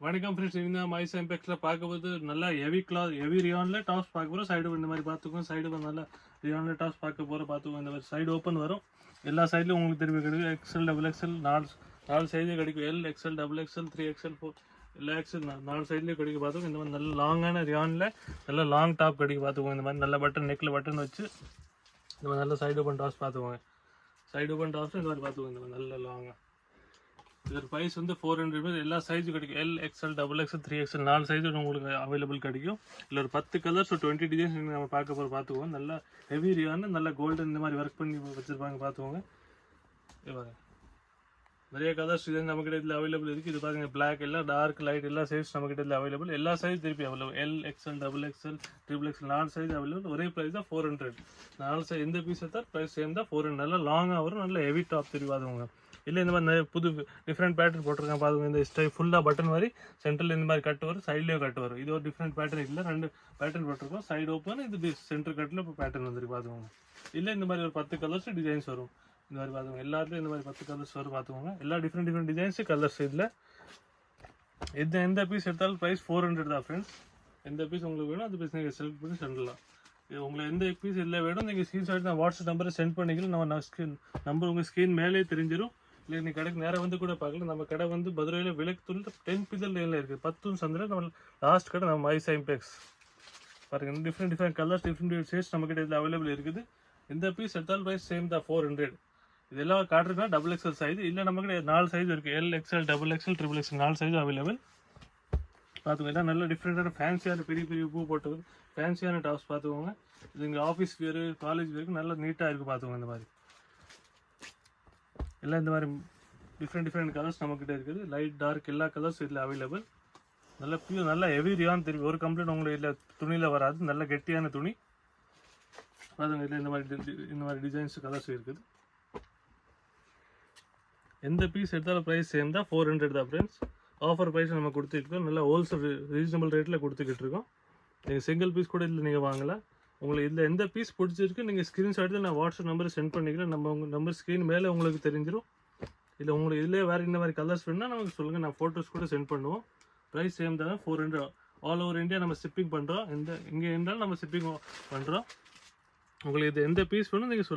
வணக்கம் ஃப்ரெண்ட்ஸ். இந்த மைஸ் எம்பெக்ஸில் பார்க்கும்போது நல்லா ஹெவி ரியானில் டாப்ஸ் பார்க்க போகிறோம். சைடு இந்த மாதிரி பார்த்துக்கோங்க. சைடு நல்லா ரியானில் டாப்ஸ் பார்த்துக்கோங்க. இந்த மாதிரி சைடு ஓப்பன் வரும். எல்லா சைட்லையும் உங்களுக்கு திரும்பி கிடைக்கும். எக்ஸ்எல் டபுள் எக்ஸ்எல் நாலு சைஸே கிடைக்கும். L XL double XL 3XL 4 எல்லா எக்ஸ்எல் நாலு சைட்லேயும் கிடைக்கும். பார்த்துக்கோங்க. இந்த மாதிரி நல்ல லாங்கான ரியானில் நல்ல லாங் டாப் கிடைக்கும். பார்த்துக்கோங்க. இந்த மாதிரி நல்ல பட்டன் நெக்கில் பட்டன் வச்சு இந்த மாதிரி நல்ல சைடு ஓப்பன் டாப்ஸ் பார்த்துக்கோங்க. சைடு ஓப்பன் டாப்ஸ் இந்த மாதிரி பார்த்துக்கோங்க. இந்த மாதிரி நல்ல லாங்காக இதோட ப்ரைஸ் வந்து 400. எல்லா சைஸும் கிடைக்கும். L XL double XL 3XL நாலு சைஸும் உங்களுக்கு அவைலபிள் கிடைக்கும். இல்லை ஒரு 10 கலர்ஸ் 20 டிசைன்ஸ் நம்ம பார்த்துக்குவோம். நல்லா ஹெவி ரியான்னு நல்ல கோல்டன் இந்த மாதிரி ஒர்க் பண்ணி வச்சுருப்பாங்க. பார்த்துக்கோங்க. நிறைய கலர்ஸ் டிசைன் நம்மக்கிட்ட இதில் அவைலபிள் இருக்குது. இது பாருங்க, பிளாக் எல்லாம் டார்க் லைட் எல்லா சைஸ் நம்மக்கிட்ட இதில் அவைலபிள். எல்லா சைஸ் திருப்பி available. L XL double XL triple XL நாலு சைஸ் அவைலபிள். ஒரே ப்ரைஸ் தான் 400. நாலு சைஸ் எந்த பீஸ் எடுத்தால் ப்ரைஸ் சேம் தான் 400. நல்லா லாங்காக வரும். நல்ல ஹெவி டாப் திருப்பி பார்த்துக்கோங்க. இல்லை இந்த மாதிரி நிறைய புது டிஃப்ரெண்ட் பேட்டர்ன் போட்டிருக்கேன். பார்த்துக்கோங்க. இந்த ஸ்டை ஃபுல்லாக பட்டன் மாதிரி சென்டரில் இந்த மாதிரி கட்டு வரும், சைட்லேயும் கட்டு வரும். இது ஒரு டிஃப்ரெண்ட் பேட்டர்ன். இல்லை 2 பேட்டர்ன் போட்டிருக்கோம். சைடு ஓப்பன், இது சென்டர் கட்டில் இப்போ பேட்டர்ன் வந்துருக்கு. பார்த்துக்கோங்க. இல்லை இந்த மாதிரி ஒரு 10 கலர்ஸ் டிசைன்ஸ் வரும். இந்த மாதிரி பார்த்துக்கோங்க. எல்லாத்துலேயும் இந்த மாதிரி 10 கலர்ஸ் வரும். பார்த்துக்கோங்க. எல்லா டிஃப்ரெண்ட் டிசைன்ஸு கலர்ஸ் இதில் எந்த பீஸ் எடுத்தாலும் ப்ரைஸ் 400 தான் ஃப்ரெண்ட்ஸ். எந்த பீஸ் உங்களுக்கு வேணும் அந்த பீஸ் நீங்கள் செலக்ட் பண்ணி சென்டலாம். உங்களுக்கு எந்த பீஸ் இல்லை வேணும் நீங்கள் ஸ்க்ரீன்ஷாட் நான் வாட்ஸ்அப் நம்பரை சென்ட் பண்ணிக்கலாம். நம்ம நம்பர் உங்கள் ஸ்க்ரீன் மேலே தெரிஞ்சிடும். இல்லை நீங்கள் கடைக்கு நேராக வந்து கூட பார்க்கலாம். நம்ம கடை வந்து மதுரையில் விளக்குத்தூரில் 10 பிதல் லைனில் இருக்குது. 10 சந்தில் நம்ம லாஸ்ட் கடை நம்ம மைஸ் எம்பெக்ஸ். பாருங்கள், டிஃப்ரெண்ட் கலர்ஸ் டிஃப்ரெண்ட் ஷேட்ஸ் நம்மக்கிட்ட இதில் அவைலபிள் இருக்குது. எந்த பீஸ் எடுத்தாலும் ப்ரைஸ் சேம் தான் 400. இதெல்லாம் காட்டுறதுனா டபுள் எக்ஸ்எல் சைஸ். இல்லை நம்மக்கிட்ட 4 சைஸ் இருக்குது. L XL double XL triple XL 4 size available. பார்த்துக்கோங்க. எல்லாம் நல்ல டிஃப்ரெண்ட்டான ஃபேன்சியான பெரிய பூ போட்டது ஃபேன்சியான டாப்ஸ் பார்த்துக்கோங்க. இது இங்கே ஆஃபீஸ் வேறு காலேஜ் வேருக்கு நல்லா நீட்டாக இருக்குது. பார்த்துக்கோங்க. இந்த மாதிரி எல்லாம் இந்த மாதிரி டிஃப்ரெண்ட் கலர்ஸ் நம்மக்கிட்ட இருக்குது. லைட் டார்க் எல்லா கலர்ஸ் இதில் அவைலபிள். நல்ல பியூர் நல்ல ஹெவி ரியான் திரும்பி ஒரு கம்ப்ளைண்ட் உங்களுக்கு இதில் துணியில் வராது. நல்ல கெட்டியான துணி. பார்த்துங்க. இதில் இந்த மாதிரி டிசைன்ஸ் கலர்ஸ் இருக்குது. எந்த பீஸ் எடுத்தாலும் ப்ரைஸ் சேம் தான் 400 தான் ஃப்ரெண்ட்ஸ். ஆஃபர் ப்ரைஸ் நம்ம கொடுத்துருக்கோம். நல்லா ஹோல்சேல் ரீசனபிள் ரேட்டில் கொடுத்துக்கிட்டு இருக்கோம். நீங்கள் சிங்கிள் பீஸ் கூட இதில் நீங்கள் வாங்கலாம். உங்களுக்கு இதில் எந்த பீஸ் பிடிச்சிருக்கு நீங்கள் ஸ்க்ரீன்ஷாட் எடுத்து நான் வாட்ஸ்அப் நம்பரை சென்ட் பண்ணிக்கலாம். உங்கள் நம்பர் ஸ்க்ரீன் மேலே உங்களுக்கு தெரிஞ்சிடும். இல்லை உங்களுக்கு இதிலே வேறு இந்த மாதிரி கலர்ஸ் வேணுன்னா நமக்கு சொல்லுங்கள். நான் ஃபோட்டோஸ் கூட சென்ட் பண்ணுவோம். ப்ரைஸ் சேம் தான் 400. ஆல் ஓவர் இந்தியா நம்ம ஷிப்பிங் பண்ணுறோம். இங்கே இருந்தாலும் நம்ம ஷிப்பிங் பண்ணுறோம். உங்களுக்கு இது எந்த பீஸ் வேணும் நீங்கள்